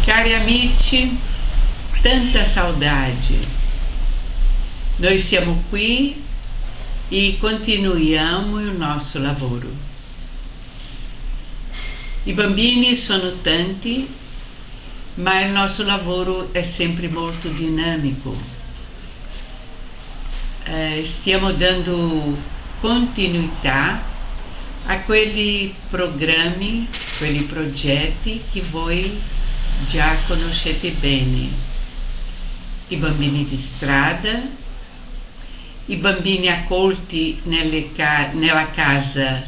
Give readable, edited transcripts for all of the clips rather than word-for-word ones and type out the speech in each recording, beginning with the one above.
Cari amici, tanta saudade. Noi siamo qui e continuiamo il nostro lavoro. I bambini sono tanti, ma il nostro lavoro è sempre molto dinamico. Stiamo dando continuità a quelli programmi, quelli progetti che voi già conoscete bene. I bambini di strada, i bambini accolti nella casa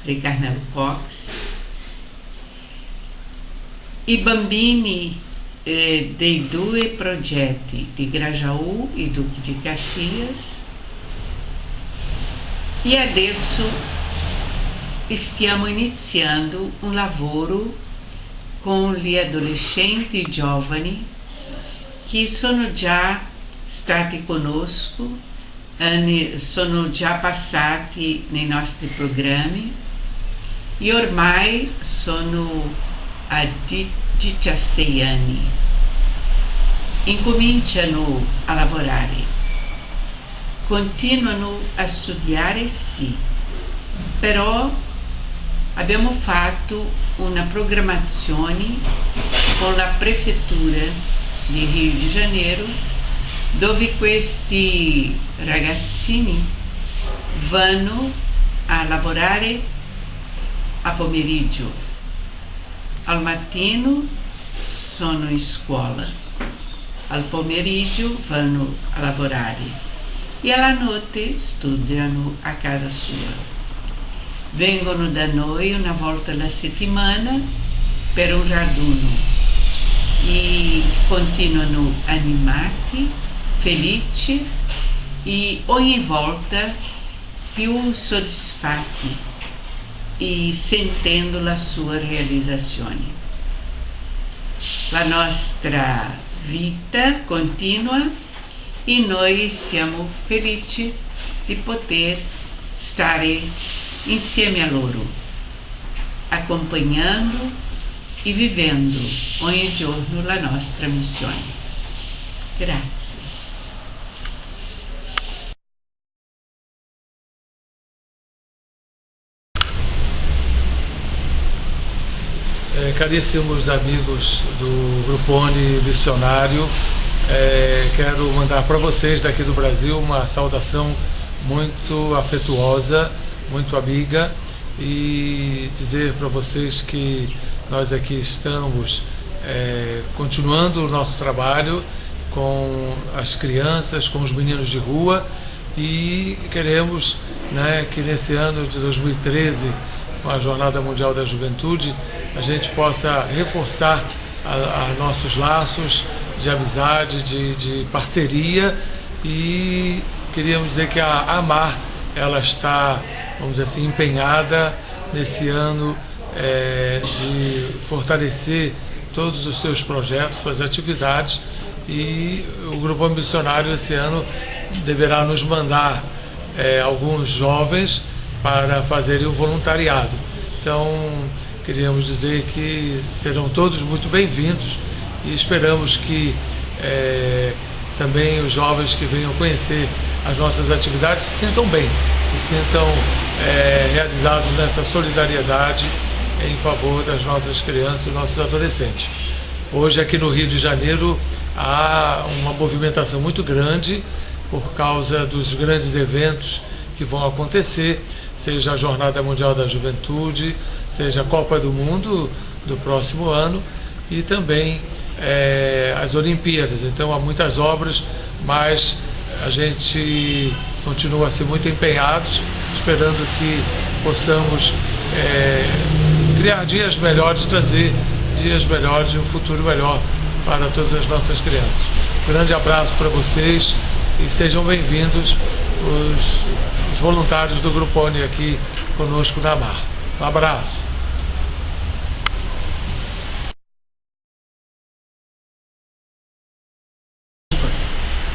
di Carmelo Cox, i bambini dei due progetti di Grajaú e Duque de Caxias, e adesso stiamo iniziando un lavoro con gli adolescenti giovani che sono già stati conosco, sono già passati nei nostri programmi e ormai sono a 16 anni. Incominciano a lavorare, continuano a studiare sì, però abbiamo fatto una programmazione con la prefeitura di Rio de Janeiro, dove questi ragazzini vanno a lavorare a pomeriggio. Al mattino sono in scuola, al pomeriggio vanno a lavorare e alla notte studiano a casa sua. Vengono da noi una volta alla settimana per un raduno e continuano animati, felici e ogni volta più soddisfatti e sentendo la sua realizzazione. La nostra vita continua e noi siamo felici di poter stare insieme a loro, acompanhando e vivendo ogni giorno la nostra missione. Grazie. Caríssimos amigos do Grupone Missionário, quero mandar para vocês daqui do Brasil uma saudação muito afetuosa, muito amiga, e dizer para vocês que nós aqui estamos continuando o nosso trabalho com as crianças, com os meninos de rua, e queremos, que nesse ano de 2013, com a Jornada Mundial da Juventude, a gente possa reforçar a nossos laços de amizade, de parceria, e queríamos dizer que a AMAR, ela está, vamos dizer assim, empenhada nesse ano de fortalecer todos os seus projetos, suas atividades, e o Grupo Missionário esse ano deverá nos mandar alguns jovens para fazerem o voluntariado. Então, queríamos dizer que serão todos muito bem-vindos e esperamos que também os jovens que venham conhecer as nossas atividades se sintam bem, se sintam realizados nessa solidariedade em favor das nossas crianças e nossos adolescentes. Hoje aqui no Rio de Janeiro há uma movimentação muito grande por causa dos grandes eventos que vão acontecer, seja a Jornada Mundial da Juventude, seja a Copa do Mundo do próximo ano e também as Olimpíadas. Então há muitas obras, mas a gente continua assim muito empenhados, esperando que possamos criar dias melhores, trazer dias melhores e um futuro melhor para todas as nossas crianças. Grande abraço para vocês e sejam bem-vindos os voluntários do Grupone aqui conosco na AMAR. Um abraço.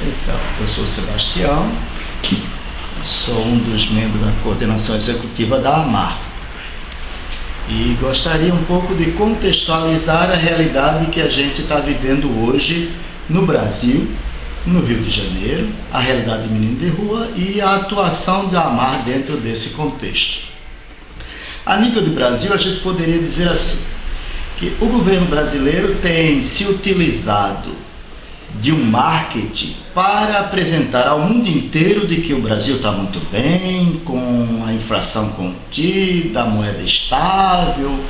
Então, eu sou Sebastião, sou um dos membros da coordenação executiva da AMAR. e gostaria um pouco de contextualizar a realidade que a gente está vivendo hoje no Brasil, no Rio de Janeiro, a realidade de menino de rua e a atuação da AMAR dentro desse contexto. A nível do Brasil, a gente poderia dizer assim, que o governo brasileiro tem se utilizado de um marketing para apresentar ao mundo inteiro de que o Brasil está muito bem, com a inflação contida, a moeda estável,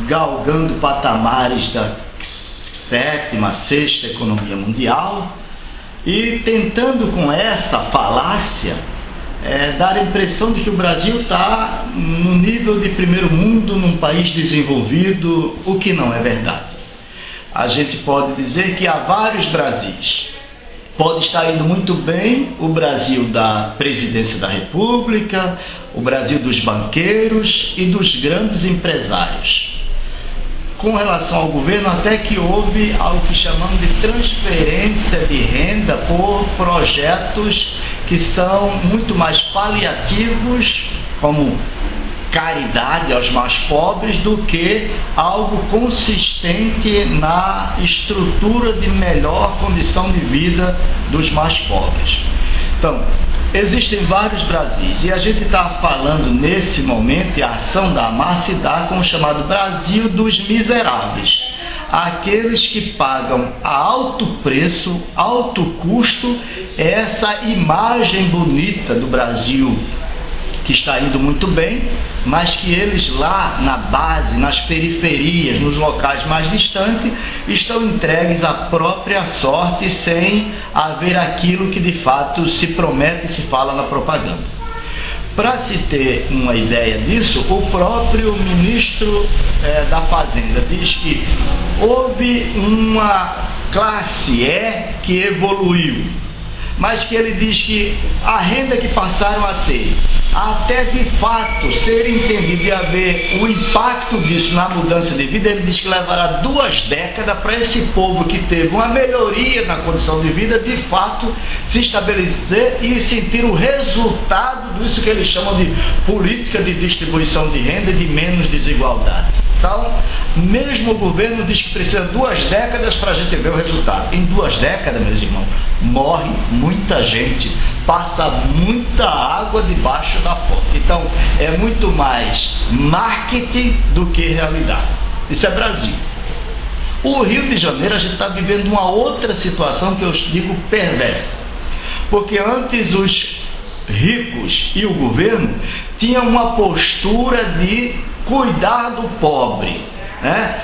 galgando patamares da 7ª, 6ª economia mundial, e tentando com essa falácia dar a impressão de que o Brasil está no nível de primeiro mundo, num país desenvolvido, o que não é verdade. A gente pode dizer que há vários Brasis. Pode estar indo muito bem o Brasil da presidência da República, o Brasil dos banqueiros e dos grandes empresários. Com relação ao governo, até que houve algo que chamamos de transferência de renda por projetos que são muito mais paliativos, como caridade aos mais pobres, do que algo consistente na estrutura de melhor condição de vida dos mais pobres. Então, existem vários Brasis e a gente está falando nesse momento, e a ação da AMAR se dá com o chamado Brasil dos miseráveis, aqueles que pagam a alto preço, alto custo, essa imagem bonita do Brasil que está indo muito bem, mas que eles lá na base, nas periferias, nos locais mais distantes, estão entregues à própria sorte sem haver aquilo que de fato se promete e se fala na propaganda. Para se ter uma ideia disso, o próprio ministro da Fazenda diz que houve uma classe E que evoluiu, mas que ele diz que a renda que passaram a ter, até de fato ser entendido e haver o impacto disso na mudança de vida, ele diz que levará 2 décadas para esse povo que teve uma melhoria na condição de vida, de fato se estabelecer e sentir o resultado disso que eles chamam de política de distribuição de renda e de menos desigualdade. Então, mesmo o governo diz que precisa 2 décadas para a gente ver o resultado. Em 2 décadas, meus irmãos, morre muita gente, passa muita água debaixo da ponte. Então, é muito mais marketing do que realidade. Isso é Brasil. O Rio de Janeiro, a gente está vivendo uma outra situação que eu digo perversa. Porque antes os ricos e o governo tinham uma postura de cuidar do pobre, né?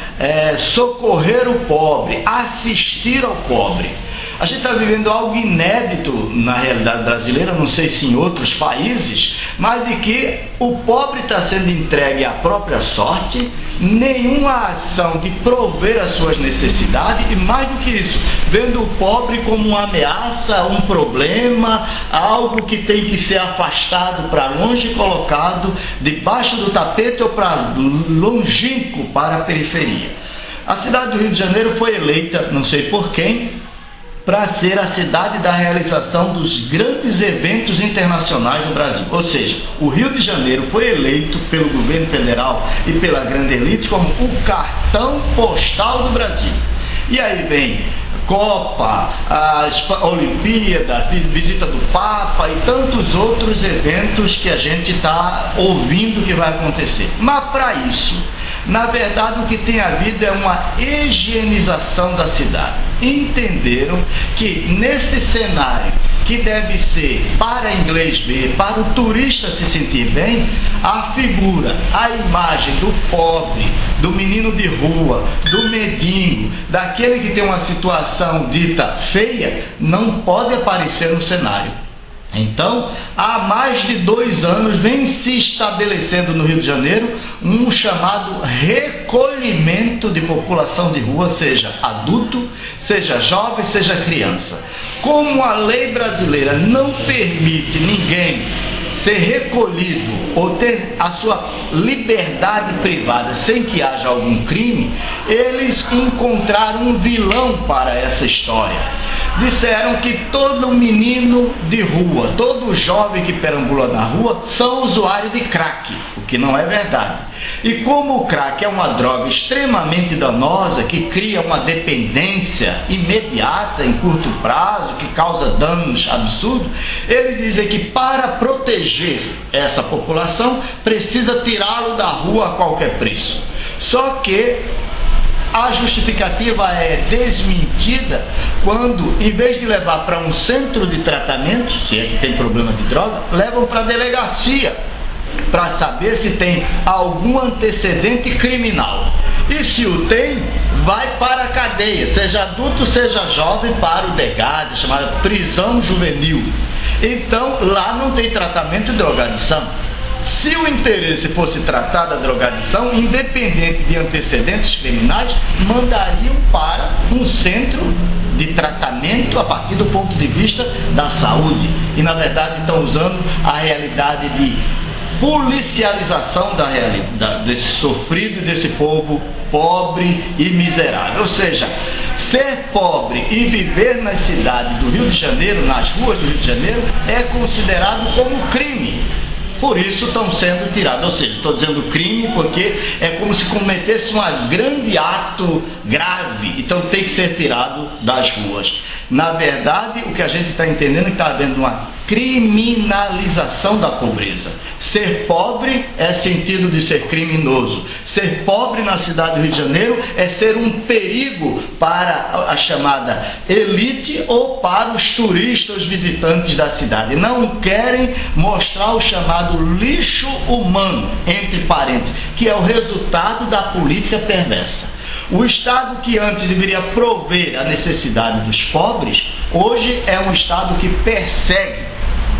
Socorrer o pobre, assistir ao pobre. A gente está vivendo algo inédito na realidade brasileira, não sei se em outros países, mas de que o pobre está sendo entregue à própria sorte, nenhuma ação de prover as suas necessidades, e mais do que isso, vendo o pobre como uma ameaça, um problema, algo que tem que ser afastado para longe, colocado debaixo do tapete ou para longínquo para a periferia. A cidade do Rio de Janeiro foi eleita, não sei por quem, para ser a cidade da realização dos grandes eventos internacionais no Brasil. Ou seja, o Rio de Janeiro foi eleito pelo governo federal e pela grande elite como o cartão postal do Brasil. E aí vem Copa, as Olimpíadas, visita do Papa e tantos outros eventos que a gente está ouvindo que vai acontecer. Mas para isso, na verdade, o que tem havido é uma higienização da cidade. Entenderam que nesse cenário, que deve ser para inglês ver, para o turista se sentir bem, a figura, a imagem do pobre, do menino de rua, do mendigo, daquele que tem uma situação dita feia, não pode aparecer no cenário. Então, há mais de 2 anos vem se estabelecendo no Rio de Janeiro um chamado recolhimento de população de rua, seja adulto, seja jovem, seja criança. Como a lei brasileira não permite ninguém ser recolhido ou ter a sua liberdade privada sem que haja algum crime, eles encontraram um vilão para essa história. Disseram que todo menino de rua, todo jovem que perambula na rua são usuários de crack. O que não é verdade. E como o crack é uma droga extremamente danosa, que cria uma dependência imediata, em curto prazo, que causa danos absurdos, eles dizem que para proteger essa população, precisa tirá-lo da rua a qualquer preço. Só que a justificativa é desmentida quando, em vez de levar para um centro de tratamento, se é que tem problema de droga, levam para a delegacia para saber se tem algum antecedente criminal. E se o tem, vai para a cadeia, seja adulto, seja jovem, para o DEGAD, chamada prisão juvenil. Então, lá não tem tratamento de drogadição. Se o interesse fosse tratar da drogadição, independente de antecedentes criminais, mandariam para um centro de tratamento a partir do ponto de vista da saúde. E, na verdade, estão usando a realidade de policialização da realidade, desse sofrido e desse povo pobre e miserável. Ou seja, ser pobre e viver nas cidades do Rio de Janeiro, nas ruas do Rio de Janeiro, é considerado como crime. Por isso estão sendo tirados. Ou seja, estou dizendo crime porque é como se cometesse um grande ato grave. Então tem que ser tirado das ruas. Na verdade, o que a gente está entendendo é que está havendo uma criminalização da pobreza. Ser pobre é sentido de ser criminoso. Ser pobre na cidade do Rio de Janeiro é ser um perigo para a chamada elite ou para os turistas, os visitantes da cidade. Não querem mostrar o chamado lixo humano, entre parênteses, que é o resultado da política perversa. O Estado que antes deveria prover a necessidade dos pobres, hoje é um Estado que persegue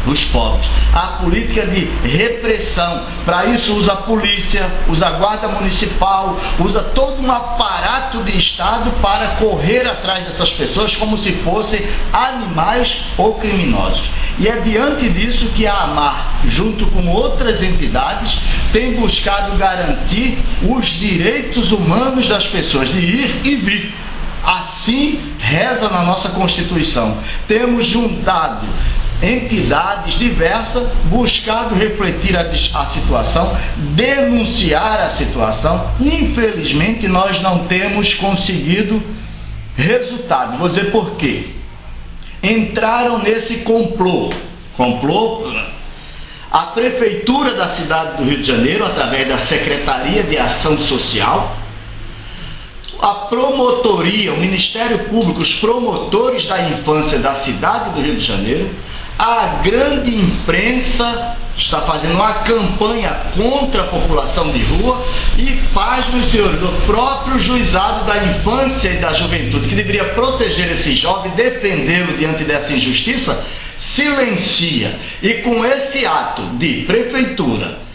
os pobres. A política de repressão, para isso usa a polícia, usa a guarda municipal, usa todo um aparato de Estado para correr atrás dessas pessoas como se fossem animais ou criminosos. E é diante disso que a AMAR, junto com outras entidades, tem buscado garantir os direitos humanos das pessoas de ir e vir. Assim reza na nossa Constituição. Temos juntado entidades diversas, buscado refletir a situação, denunciar a situação. Infelizmente, nós não temos conseguido resultado. Vou dizer por quê. Entraram nesse complô. A Prefeitura da cidade do Rio de Janeiro, através da Secretaria de Ação Social, a promotoria, o Ministério Público, os promotores da infância da cidade do Rio de Janeiro, a grande imprensa está fazendo uma campanha contra a população de rua e faz, meus senhores, do próprio juizado da infância e da juventude, que deveria proteger esse jovem, defendê-lo diante dessa injustiça, silencia. E com esse ato de prefeitura,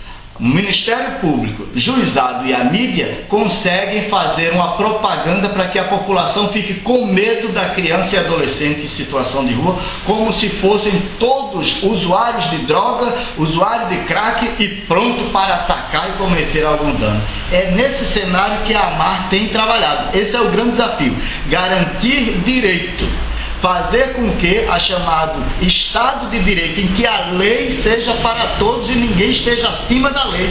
o Ministério Público, juizado e a mídia conseguem fazer uma propaganda para que a população fique com medo da criança e adolescente em situação de rua, como se fossem todos usuários de droga, usuários de crack e pronto para atacar e cometer algum dano. É nesse cenário que a AMAR tem trabalhado. Esse é o grande desafio: garantir direito. Fazer com que a chamado Estado de Direito, em que a lei seja para todos e ninguém esteja acima da lei.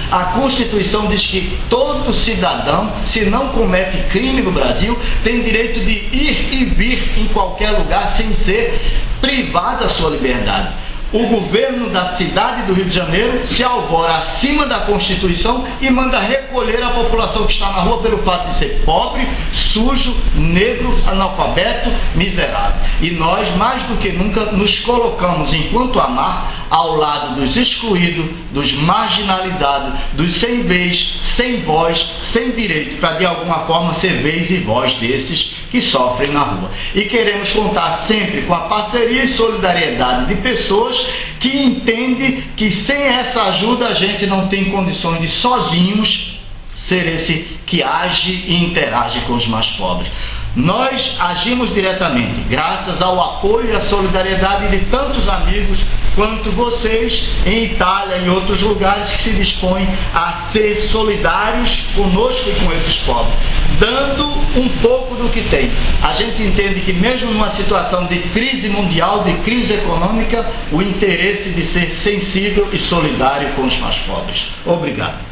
A Constituição diz que todo cidadão, se não comete crime no Brasil, tem direito de ir e vir em qualquer lugar sem ser privado da sua liberdade. O governo da cidade do Rio de Janeiro se alvora acima da Constituição e manda recolher a população que está na rua pelo fato de ser pobre, sujo, negro, analfabeto, miserável. E nós, mais do que nunca, nos colocamos, enquanto AMAR, ao lado dos excluídos, dos marginalizados, dos sem vez, sem voz, sem direito, para de alguma forma ser vez e voz desses que sofrem na rua. E queremos contar sempre com a parceria e solidariedade de pessoas que entendem que sem essa ajuda a gente não tem condições de sozinhos ser esse que age e interage com os mais pobres. Nós agimos diretamente, graças ao apoio e à solidariedade de tantos amigos quanto vocês em Itália e em outros lugares que se dispõem a ser solidários conosco e com esses povos, dando um pouco do que tem. A gente entende que mesmo numa situação de crise mundial, de crise econômica, o interesse de ser sensível e solidário com os mais pobres. Obrigado.